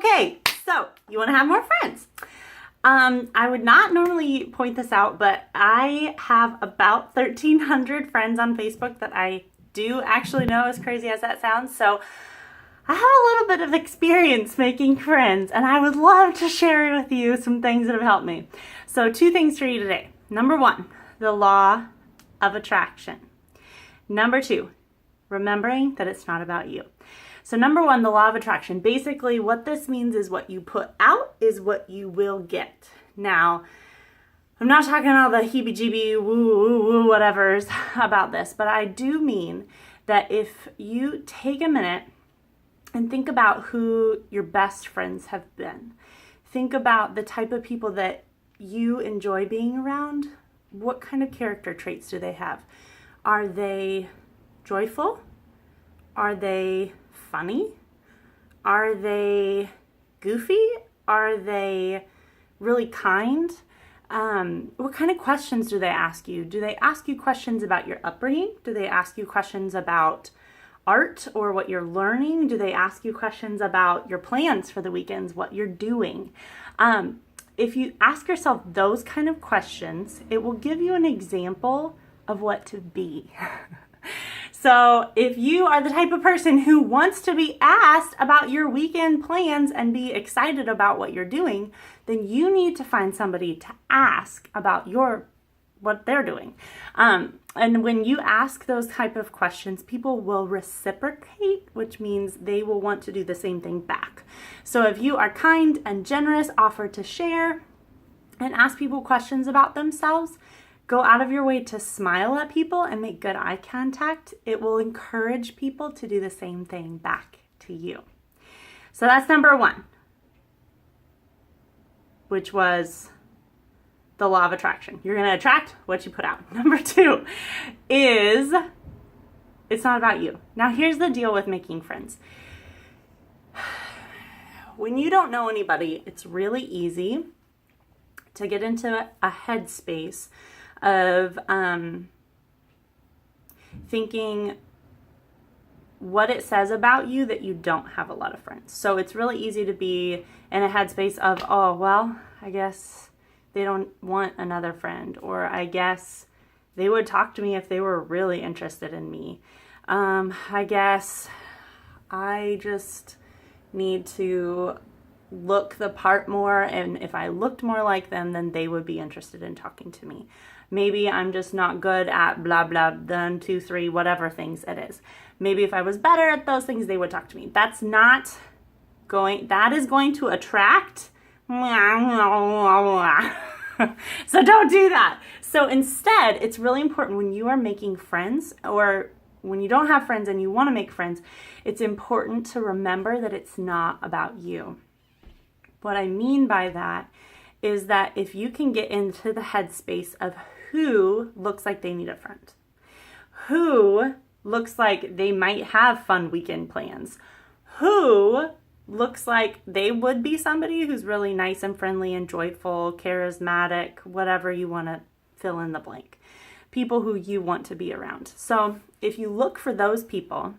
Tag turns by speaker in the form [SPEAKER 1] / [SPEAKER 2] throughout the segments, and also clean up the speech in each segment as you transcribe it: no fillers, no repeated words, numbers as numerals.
[SPEAKER 1] Okay, so you want to have more friends. I would not normally point this out, but I have about 1,300 friends on Facebook that I do actually know, as crazy as that sounds. So I have a little bit of experience making friends, and I would love to share with you some things that have helped me. So 2 things for you today. Number 1, the law of attraction. Number 2, remembering that it's not about you. So number 1, the law of attraction. Basically, what this means is what you put out is what you will get. Now, I'm not talking all the heebie-jeebie, woo, whatevers about this, but I do mean that if you take a minute and think about who your best friends have been, think about the type of people that you enjoy being around, what kind of character traits do they have? Are they joyful? Are they funny? Are they goofy? Are they really kind? What kind of questions do they ask you? Do they ask you questions about your upbringing? Do they ask you questions about art or what you're learning? Do they ask you questions about your plans for the weekends, what you're doing? If you ask yourself those kind of questions, it will give you an example of what to be. So if you are the type of person who wants to be asked about your weekend plans and be excited about what you're doing, then you need to find somebody to ask about what they're doing. And when you ask those type of questions, people will reciprocate, which means they will want to do the same thing back. So if you are kind and generous, offer to share and ask people questions about themselves, go out of your way to smile at people and make good eye contact. It will encourage people to do the same thing back to you. So that's number 1, which was the law of attraction. You're going to attract what you put out. Number 2 is it's not about you. Now, here's the deal with making friends. When you don't know anybody, it's really easy to get into a headspace of thinking what it says about you that you don't have a lot of friends. So it's really easy to be in a headspace of, oh, well, I guess they don't want another friend, or I guess they would talk to me if they were really interested in me. I guess I just need to look the part more, and if I looked more like them, then they would be interested in talking to me. Maybe I'm just not good at blah, blah, 1, 2, 3, whatever things it is. Maybe if I was better at those things, they would talk to me. That is going to attract. So don't do that. So instead, it's really important when you are making friends, or when you don't have friends and you want to make friends, it's important to remember that it's not about you. What I mean by that is that if you can get into the headspace of who looks like they need a friend, who looks like they might have fun weekend plans, who looks like they would be somebody who's really nice and friendly and joyful, charismatic, whatever you want to fill in the blank, people who you want to be around. So if you look for those people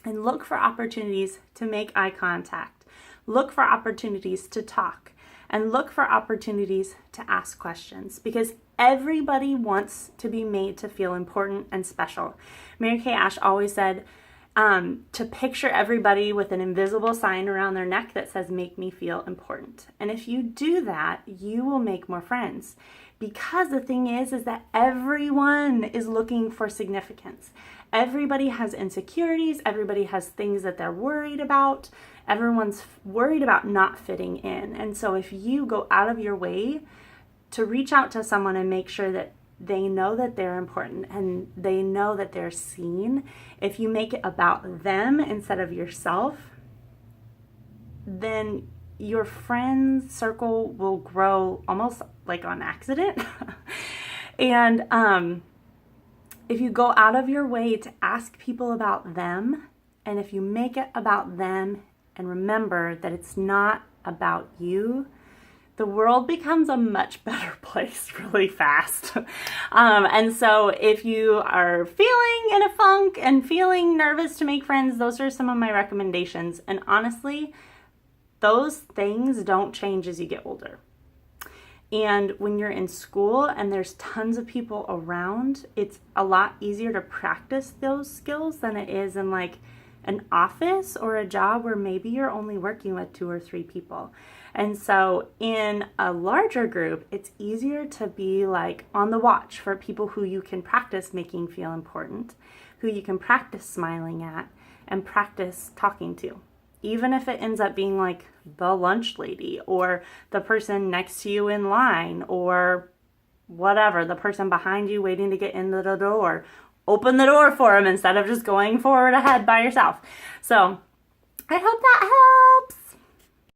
[SPEAKER 1] and look for opportunities to make eye contact, look for opportunities to talk, and look for opportunities to ask questions, because everybody wants to be made to feel important and special. Mary Kay Ash always said to picture everybody with an invisible sign around their neck that says, "Make me feel important." And if you do that, you will make more friends. Because the thing is that everyone is looking for significance. Everybody has insecurities. Everybody has things that they're worried about. Everyone's worried about not fitting in. And so if you go out of your way to reach out to someone and make sure that they know that they're important and they know that they're seen, if you make it about them instead of yourself, then your friend circle will grow almost like on accident. And if you go out of your way to ask people about them, and if you make it about them and remember that it's not about you, the world becomes a much better place really fast. And so if you are feeling in a funk and feeling nervous to make friends, those are some of my recommendations. And honestly, those things don't change as you get older. And when you're in school and there's tons of people around, it's a lot easier to practice those skills than it is in like an office or a job where maybe you're only working with 2 or 3 people. And so in a larger group, it's easier to be like on the watch for people who you can practice making feel important, who you can practice smiling at and practice talking to. Even if it ends up being like the lunch lady or the person next to you in line or whatever, the person behind you waiting to get into the door. Open the door for them instead of just going forward ahead by yourself. So I hope that helps.